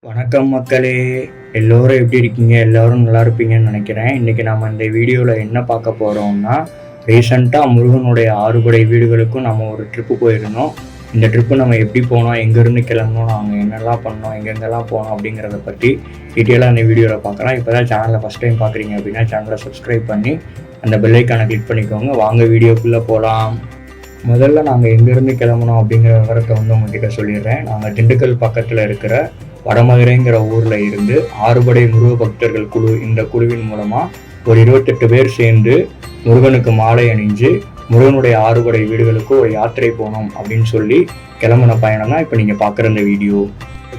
வணக்கம் மக்களே, எல்லோரும் எப்படி இருக்கீங்க? எல்லோரும் நல்லா இருப்பீங்கன்னு நினைக்கிறேன். இன்றைக்கி நம்ம இந்த வீடியோவில் என்ன பார்க்க போகிறோம்னா, ரீசெண்டாக முருகனுடைய 6 வீடுகளுக்கும் நம்ம ஒரு ட்ரிப்பு போயிருந்தோம். இந்த ட்ரிப்பு நம்ம எப்படி போனோம், எங்கேருந்து கிளம்பணும், நாங்கள் என்னெல்லாம் பண்ணோம், எங்கெங்கெல்லாம் போனோம் அப்படிங்கிறத பற்றி டீட்டெயிலாக அந்த வீடியோவில் பார்க்கலாம். இப்போ தான் சேனலை ஃபஸ்ட் டைம் பார்க்குறீங்க அப்படின்னா சேனலை சப்ஸ்கிரைப் பண்ணி அந்த பெல் ஐக்கானை கிளிக் பண்ணிக்கோங்க. வாங்க வீடியோக்குள்ளே போகலாம். முதல்ல நாங்கள் எங்கேருந்து கிளம்பணும் அப்படிங்கிற விவரத்தை உங்ககிட்ட சொல்லிடுறேன். நாங்கள் திண்டுக்கல் பக்கத்தில் இருக்கிற வடமதுரைங்கிற ஊரில் இருந்து 6 முருக பக்தர்கள் குழு, இந்த குழுவின் மூலமாக ஒரு 28 பேர் சேர்ந்து முருகனுக்கு மாலை அணிஞ்சு முருகனுடைய 6 வீடுகளுக்கு ஒரு யாத்திரை போகணும் அப்படின்னு சொல்லி கிளம்பின பயணம் தான் இப்போ நீங்கள் பார்க்குற இந்த வீடியோ.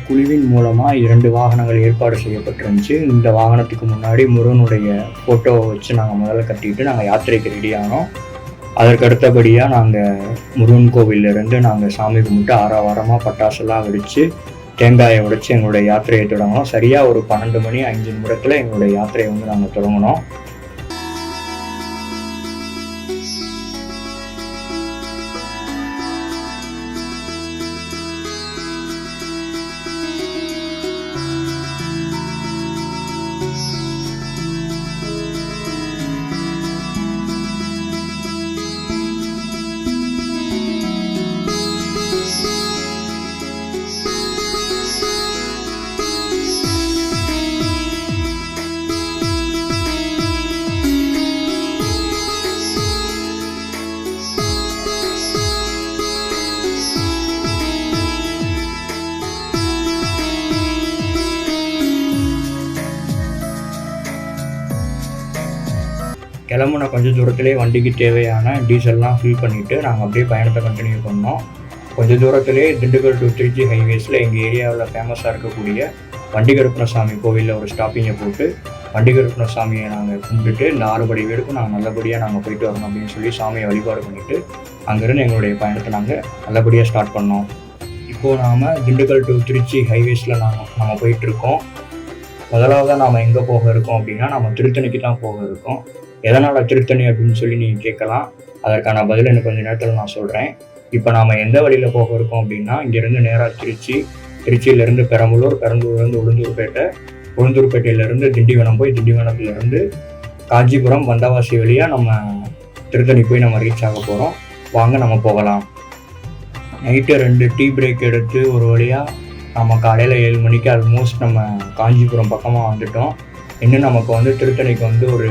குழுவின் மூலமாக 2 வாகனங்கள் ஏற்பாடு செய்யப்பட்டிருந்துச்சு. இந்த வாகனத்துக்கு முன்னாடி முருகனுடைய ஃபோட்டோவை வச்சு நாங்கள் முதல்ல கட்டிட்டு நாங்கள் யாத்திரைக்கு ரெடி ஆனோம். அதற்கு அடுத்தபடியாக நாங்கள் முருகன் கோவிலிருந்து நாங்கள் சாமி கும்பிட்டு ஆரவாரமாக பட்டாசெல்லாம் வெடித்து தேங்காயை உடைச்சி எங்களுடைய யாத்திரையை தொடங்கினோம். சரியாக ஒரு 12 மணி 5 நிமிடத்தில் எங்களுடைய யாத்திரையை நாங்கள் தொடங்கினோம். கிளம்புன கொஞ்சம் தூரத்துலேயே வண்டிக்கு தேவையான டீசல்லாம் ஃபில் பண்ணிவிட்டு நாங்கள் அப்படியே பயணத்தை கண்டினியூ பண்ணோம். கொஞ்சம் தூரத்துலேயே திண்டுக்கல் டு திருச்சி ஹைவேஸில் எங்கள் ஏரியாவில் ஃபேமஸாக இருக்கக்கூடிய வண்டிகருப்பணசாமி கோவிலில் ஒரு ஸ்டாப்பிங்கை போட்டு வண்டிகருப்பணசாமியை நாங்கள் கும்பிட்டுட்டு இந்த 6 வீடுக்கும் நாங்கள் நல்லபடியாக நாங்கள் போயிட்டு வரணும் அப்படின்னு சொல்லி சாமியை வழிபாடு பண்ணிவிட்டு அங்கேருந்து எங்களுடைய பயணத்தை நாங்கள் நல்லபடியாக ஸ்டார்ட் பண்ணோம். இப்போது நாம் திண்டுக்கல் டு திருச்சி ஹைவேஸில் நம்ம போயிட்டுருக்கோம். முதலாவதாக நாம் எங்கே போக இருக்கோம் அப்படின்னா நம்ம திருத்தணிக்கு தான் போக இருக்கோம். எதனால் திருத்தணி அப்படின்னு சொல்லி நீங்கள் கேட்கலாம். அதற்கான பதில் எனக்கு கொஞ்சம் நேரத்தில் நான் சொல்கிறேன். இப்போ நாம் எந்த வழியில் போக இருக்கோம் அப்படின்னா, இங்கேருந்து நேராக திருச்சியிலேருந்து பெரம்பலூர், பெரம்பலூர்லேருந்து உளுந்தூர்பேட்டையிலேருந்து திண்டிவனம் போய் திண்டிவனத்துலேருந்து காஞ்சிபுரம் வந்தவாசி வழியாக நம்ம திருத்தணி போய் நம்ம ரீச் ஆக போகிறோம். வாங்க நம்ம போகலாம். நைட்டு 2 டீ பிரேக் எடுத்து ஒரு வழியாக நம்ம காலையில் 7 மணிக்கு ஆல்மோஸ்ட் நம்ம காஞ்சிபுரம் பக்கமாக வந்துட்டோம். இன்னும் நமக்கு திருத்தணிக்கு ஒரு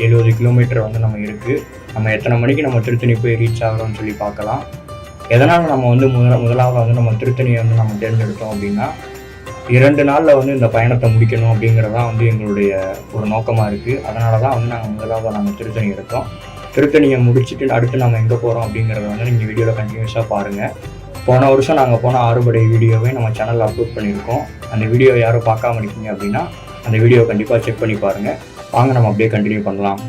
70 கிலோமீட்டர் நம்ம இருக்குது. நம்ம எத்தனை மணிக்கு நம்ம திருத்தணி போய் ரீச் ஆகிறோம்னு சொல்லி பார்க்கலாம். எதனால் நம்ம முதலாவது நம்ம திருத்தணியை நம்ம தேர்ந்தெடுத்தோம் அப்படின்னா, 2 நாளில் இந்த பயணத்தை முடிக்கணும் அப்படிங்கிறதான் எங்களுடைய ஒரு நோக்கமாக இருக்குது. அதனால தான் நாங்கள் நாங்கள் திருத்தணி எடுத்தோம். திருத்தணியை முடிச்சுட்டு அடுத்து நம்ம எங்கே போகிறோம் அப்படிங்கிறத நீங்கள் வீடியோவில் கண்டினியூஸாக பாருங்கள். போன வருஷம் நாங்கள் போன 6 வீடியோவை நம்ம சேனலில் அப்லோட் பண்ணியிருக்கோம். அந்த வீடியோ யாரும் பார்க்காம இருக்கீங்க அப்படின்னா அந்த வீடியோ கண்டிப்பாக செக் பண்ணி பாருங்கள். வாங்க நம்ம அப்படியே கண்டினியூ பண்ணலாம்.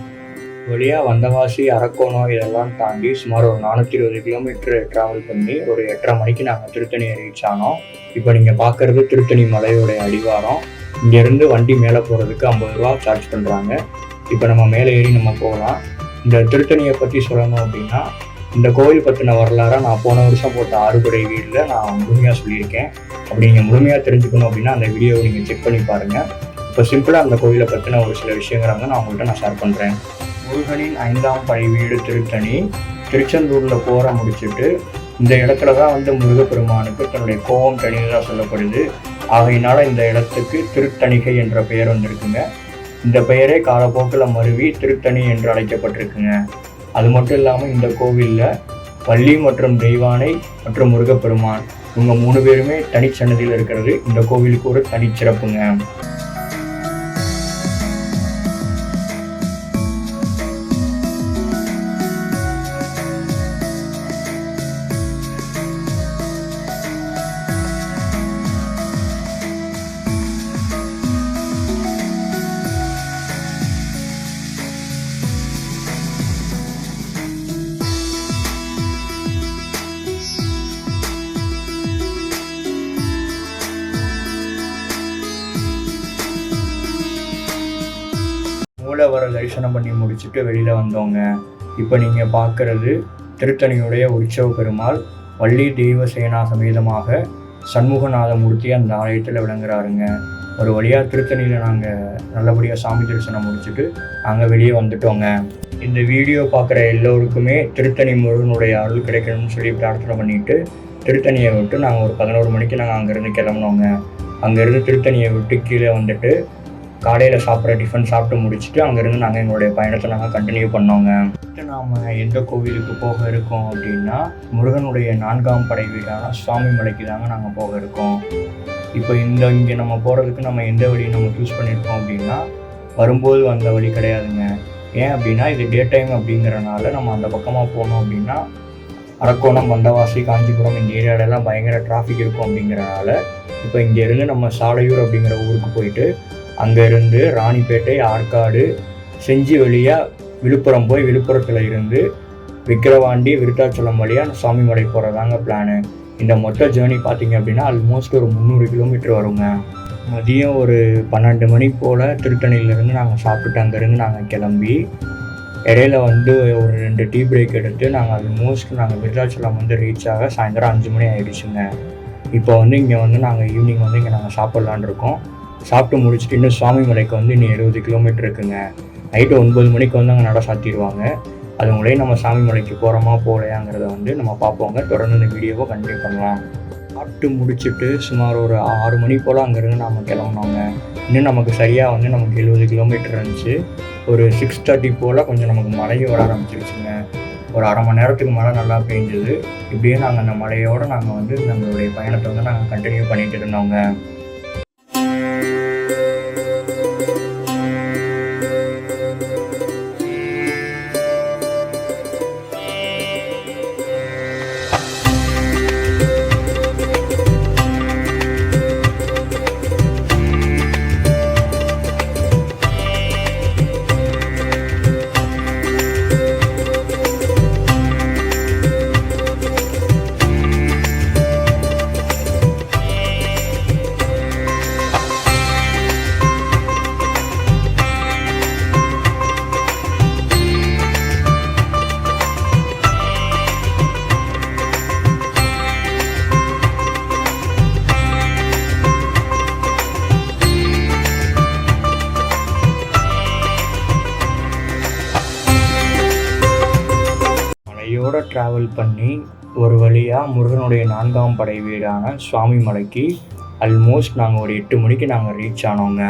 வழியாக வந்தவாசி, அரக்கோணம் இதெல்லாம் தாண்டி சுமார் ஒரு 420 கிலோமீட்டர் ட்ராவல் பண்ணி ஒரு 8:30 மணிக்கு நாங்கள் திருத்தணியை ரீச் ஆனோம். இப்போ நீங்கள் பார்க்குறது திருத்தணி மலையோடைய அடிவாரம். இங்கேருந்து வண்டி மேலே போகிறதுக்கு 50 ரூபா சார்ஜ் பண்ணுறாங்க. இப்போ நம்ம மேலே ஏறி நம்ம போகலாம். இந்த திருத்தணியை பற்றி சொல்லணும் அப்படின்னா, இந்த கோவில் பற்றின வரலாறாக நான் போன வருஷம் போட்ட 6 வீடில் நான் முழுமையாக சொல்லியிருக்கேன். அப்படி நீங்கள் முழுமையாக தெரிஞ்சுக்கணும் அப்படின்னா அந்த வீடியோவை நீங்கள் செக் பண்ணி பாருங்கள். இப்போ சிம்பிளாக அந்த கோவிலை பற்றின ஒரு சில விஷயங்கிறாங்க நான் ஷேர் பண்ணுறேன். முருகனின் 5ஆம் படை வீடு திருத்தணி. திருச்செந்தூரில் போகிற முடிச்சுட்டு இந்த இடத்துல தான் முருகப்பெருமானுக்கு தன்னுடைய கோபம் தணிந்ததாக சொல்லப்படுது. ஆகையினால இந்த இடத்துக்கு திருத்தணிகை என்ற பெயர் வந்திருக்குங்க. இந்த பெயரே காலப்போக்கில் மருவி திருத்தணி என்று அழைக்கப்பட்டிருக்குங்க. அது மட்டும் இல்லாமல் இந்த கோவிலில் வள்ளி மற்றும் தெய்வானை மற்றும் முருகப்பெருமான் இவங்க 3 பேருமே தனிச்சன்னதியில் இருக்கிறது இந்த கோவிலுக்கு ஒரு தனிச்சிறப்புங்க. மூலவரை தரிசனம் பண்ணி முடிச்சுட்டு வெளியில் வந்தோங்க. இப்போ நீங்கள் பார்க்குறது திருத்தணியுடைய உற்சவ பெருமாள் வள்ளி தெய்வ சேனா சமேதமாக சண்முகநாத மூர்த்தி அந்த ஆலயத்தில் விளங்குறாருங்க. ஒரு வழியாக திருத்தணியில் நாங்கள் நல்லபடியாக சாமி தரிசனம் முடிச்சுட்டு நாங்கள் வெளியே வந்துட்டோங்க. இந்த வீடியோ பார்க்குற எல்லோருக்குமே திருத்தணி முருகனுடைய அருள் கிடைக்கணும்னு சொல்லி பிரார்த்தனை பண்ணிவிட்டு திருத்தணியை விட்டு நாங்கள் ஒரு 11 மணிக்கு நாங்கள் அங்கேருந்து கிளம்பினோங்க. அங்கேருந்து திருத்தணியை விட்டு கீழே வந்துட்டு காலையில் சாப்பிட்ற டிஃபன் சாப்பிட்டு முடிச்சுட்டு அங்கேருந்து நாங்கள் எங்களுடைய பயணத்தை நாங்கள் கண்டினியூ பண்ணோங்க. நாம் எந்த கோவிலுக்கு போக இருக்கோம் அப்படின்னா முருகனுடைய 4ஆம் படை வீடான சுவாமி மலைக்கு தாங்க நாங்கள் போக இருக்கோம். இப்போ இங்கே நம்ம போகிறதுக்கு நம்ம எந்த வழியை நம்ம சூஸ் பண்ணியிருக்கோம் அப்படின்னா வரும்போது வந்த வழி கிடையாதுங்க. ஏன் அப்படின்னா இது டே டைம் அப்படிங்கிறனால நம்ம அந்த பக்கமாக போனோம் அப்படின்னா அரக்கோணம், வந்தவாசி, காஞ்சிபுரம் இந்த ஏரியாவிலலாம் பயங்கர டிராஃபிக் இருக்கும். அப்படிங்கிறனால இப்போ இங்கேருந்து நம்ம சாலையூர் அப்படிங்கிற ஊருக்கு போயிட்டு அங்கேருந்து ராணிப்பேட்டை, ஆற்காடு, செஞ்சி வழியாக விழுப்புரம் போய் விழுப்புரத்தில் இருந்து விக்கிரவாண்டி, விருத்தாச்சலம் வழியாக சுவாமி மலை போகிறதாங்க பிளானு. இந்த மொத்த ஜேர்னி பார்த்திங்க அப்படின்னா ஆல்மோஸ்ட் ஒரு 300 கிலோமீட்டர் வருங்க. மதியம் ஒரு 12 மணி போல் திருத்தணியிலேருந்து நாங்கள் சாப்பிட்டுட்டு அங்கேருந்து நாங்கள் கிளம்பி இடையில வந்து ஒரு 2 டீ பிரேக் எடுத்து நாங்கள் ஆல்மோஸ்ட் விருத்தாச்சலம் ரீச் ஆக சாயந்தரம் 5 மணி ஆகிடுச்சுங்க. இப்போ இங்கே நாங்கள் ஈவினிங் இங்கே நாங்கள் சாப்பிட்லான் இருக்கோம். சாப்பிட்டு முடிச்சுட்டு இன்னும் சுவாமி மலைக்கு இன்னும் 70 கிலோமீட்டர் இருக்குங்க. நைட்டு 9 மணிக்கு அங்கே நட சாத்திடுவாங்க. அது மூலையும் நம்ம சாமி மலைக்கு போகிறோமா போகலையாங்கிறத நம்ம பார்ப்போங்க. தொடர்ந்து இந்த வீடியோவை கண்டினியூ பண்ணலாம். சாப்பிட்டு முடிச்சுட்டு சுமார் ஒரு 6 மணி போல் அங்கேருந்து நாம் கிளம்புனோங்க. இன்னும் நமக்கு சரியாக நமக்கு 70 கிலோமீட்டர் இருந்துச்சு. ஒரு 6:30 போல் கொஞ்சம் நமக்கு மழையும் வர ஆரம்பிச்சிருச்சுங்க. ஒரு அரை மணி நேரத்துக்கு மழை நல்லா பெஞ்சது. இப்படியே நாங்கள் அந்த மழையோடு நாங்கள் நம்மளுடைய பயணத்தை நாங்கள் கண்டினியூ பண்ணிட்டு இருந்தோங்க. ட்ராவல் பண்ணி ஒரு வழியாக முருகனுடைய 4ஆம் படை வீடான சுவாமி மலைக்கு ஆல்மோஸ்ட் நாங்கள் ஒரு 8 மணிக்கு நாங்கள் ரீச் ஆனோங்க.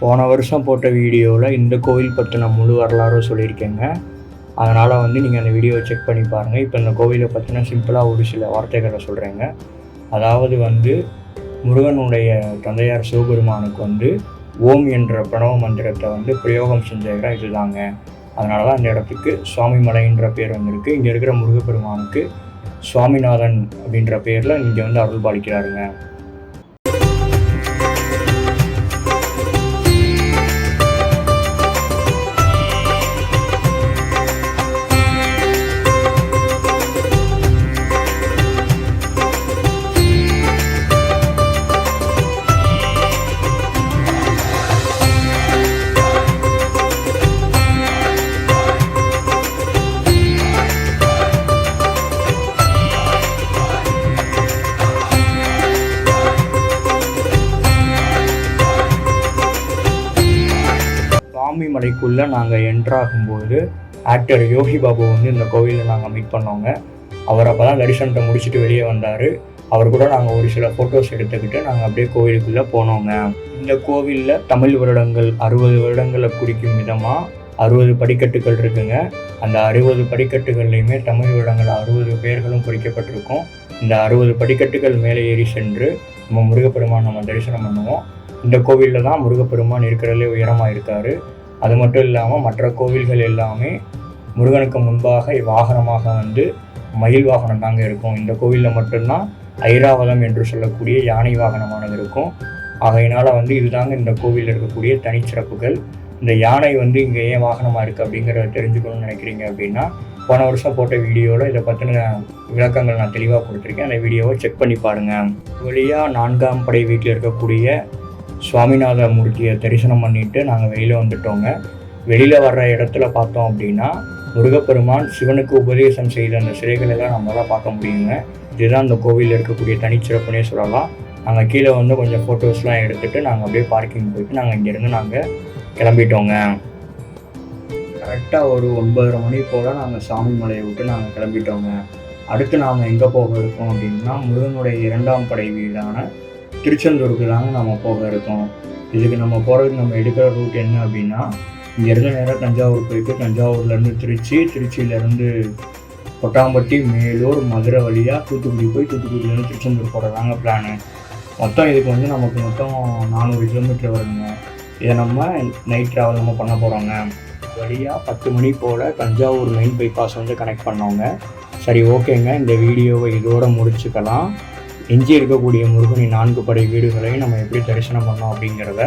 போன வருஷம் போட்ட வீடியோவில் இந்த கோவில் பற்றின முழு வரலாறும் சொல்லியிருக்கேங்க. அதனால் நீங்கள் அந்த வீடியோவை செக் பண்ணி பாருங்கள். இப்போ இந்த கோவிலை பற்றின சிம்பிளாக ஒரு சில வார்த்தைகளை சொல்கிறேங்க. அதாவது முருகனுடைய தந்தையார் சிவபெருமானுக்கு ஓம் என்ற பிரணவ மந்திரத்தை பிரயோகம் செஞ்ச இடம் இதுதாங்க. அதனால தான் அந்த இடத்துக்கு சுவாமி மலைன்ற பேர் இருக்குது. இங்கே இருக்கிற முருகப்பெருமானுக்கு சுவாமிநாதன் அப்படின்ற பேரில் இங்கே அருள் பாலிக்கிறாருங்க. சுவாமி மலைக்குள்ளே நாங்கள் என்ட்ராகும்போது ஆக்டர் யோகி பாபு இந்த கோவிலில் நாங்கள் மீட் பண்ணோங்க. அவர் அப்போ தான் தரிசனத்தை முடிச்சுட்டு வெளியே வந்தார். அவர் கூட நாங்கள் ஒரு சில ஃபோட்டோஸ் எடுத்துக்கிட்டு நாங்கள் அப்படியே கோவிலுக்குள்ளே போனோங்க. இந்த கோவிலில் தமிழ் வருடங்கள் 60 வருடங்களை குறிக்கும் விதமாக 60 படிக்கட்டுகள் இருக்குங்க. அந்த 60 படிக்கட்டுகள்லையுமே தமிழ் வருடங்கள் 60 பேர்களும் குறிக்கப்பட்டிருக்கும். இந்த 60 படிக்கட்டுகள் மேலே ஏறி சென்று நம்ம முருகப்பெருமான் நம்ம தரிசனம் பண்ணுவோம். இந்த கோவிலில் தான் முருகப்பெருமான் இருக்கிறதுலே உயரமாக இருக்கார். அது மட்டும் இல்லாமல் மற்ற கோவில்கள் எல்லாமே முருகனுக்கு முன்பாக வாகனமாக மயில் வாகனம் தாங்க இருக்கும். இந்த கோவிலில் மட்டும்தான் ஐராவதம் என்று சொல்லக்கூடிய யானை வாகனமானது இருக்கும். ஆகையினால் இதுதாங்க இந்த கோவிலில் இருக்கக்கூடிய தனிச்சிறப்புகள். இந்த யானை இங்கே ஏன் வாகனமாக இருக்குது அப்படிங்கிறத தெரிஞ்சுக்கணும்னு நினைக்கிறீங்க அப்படின்னா போன வருஷம் போட்ட வீடியோவில் இதை பற்றின விளக்கங்கள் நான் தெளிவாக கொடுத்துருக்கேன். அந்த வீடியோவை செக் பண்ணி பாருங்கள். வழியாக 4ஆம் படை வீட்டில் இருக்கக்கூடிய சுவாமிநாத மூர்த்தியை தரிசனம் பண்ணிவிட்டு நாங்கள் வெளியில் வந்துட்டோங்க. வெளியில் வர்ற இடத்துல பார்த்தோம் அப்படின்னா முருகப்பெருமான் சிவனுக்கு உபதேசம் செய்த அந்த சிலைகள் எல்லாம் நம்மளால் பார்க்க முடியுங்க. இதுதான் அந்த கோவிலில் இருக்கக்கூடிய தனிச்சிறப்புனே சொல்லலாம். நாங்கள் கீழே வந்து கொஞ்சம் ஃபோட்டோஸ்லாம் எடுத்துகிட்டு நாங்கள் அப்படியே பார்க்கிங் போயிட்டு நாங்கள் இங்கேருந்து நாங்கள் கிளம்பிட்டோங்க. கரெக்டாக ஒரு 9:30 மணி போல் நாங்கள் சாமி மலையை விட்டு நாங்கள் கிளம்பிட்டோங்க. அடுத்து நாம் எங்கே போக இருக்கோம் அப்படின்னா, முருகனுடைய 2ஆம் படை வீடான திருச்செந்தூருக்கு தாங்க நம்ம போக இருக்கோம். இதுக்கு நம்ம போகிறதுக்கு நம்ம எடுக்கிற ரூட் என்ன அப்படின்னா, இங்கேருந்து நேராக தஞ்சாவூர் போயிட்டு தஞ்சாவூர்லேருந்து திருச்சியிலேருந்து கொட்டாம்பட்டி, மேலூர், மதுரை வழியாக தூத்துக்குடி போய் தூத்துக்குடியிலேருந்து திருச்செந்தூர் போகிறதாங்க பிளானு. மொத்தம் இதுக்கு வந்து நமக்கு மொத்தம் 400 கிலோமீட்டர் வருங்க. இதை நம்ம நைட் ட்ராவல் நம்ம பண்ண போகிறோங்க. வழியாக 10 மணி போல் தஞ்சாவூர் மெயின் பைபாஸ் வந்து கனெக்ட் பண்ணோங்க. சரி, ஓகேங்க, இந்த வீடியோவை இதோடு முடிச்சுக்கலாம். எஞ்சி இருக்கக்கூடிய முருகனின் 4 படை வீடுகளையும் நம்ம எப்படி தரிசனம் பண்ணோம் அப்படிங்கிறத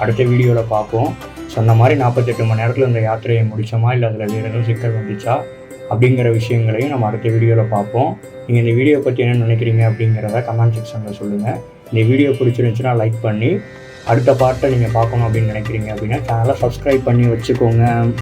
அடுத்த வீடியோவில் பார்ப்போம். சொன்ன மாதிரி 48 மணி நேரத்தில் இந்த யாத்திரையை முடித்தோமா, இல்லை அதில் வேறு எதுவும் சிக்கல் வந்துச்சா அப்படிங்கிற விஷயங்களையும் நம்ம அடுத்த வீடியோவில் பார்ப்போம். நீங்கள் இந்த வீடியோ பற்றி என்ன நினைக்கிறீங்க அப்படிங்கிறத கமெண்ட் செக்ஷனில் சொல்லுங்கள். இந்த வீடியோ பிடிச்சிருந்துச்சுன்னா லைக் பண்ணி, அடுத்த பார்ட்டை நீங்கள் பார்க்கணும் அப்படின்னு நினைக்கிறீங்க அப்படின்னா சேனலை சப்ஸ்கிரைப் பண்ணி வச்சுக்கோங்க.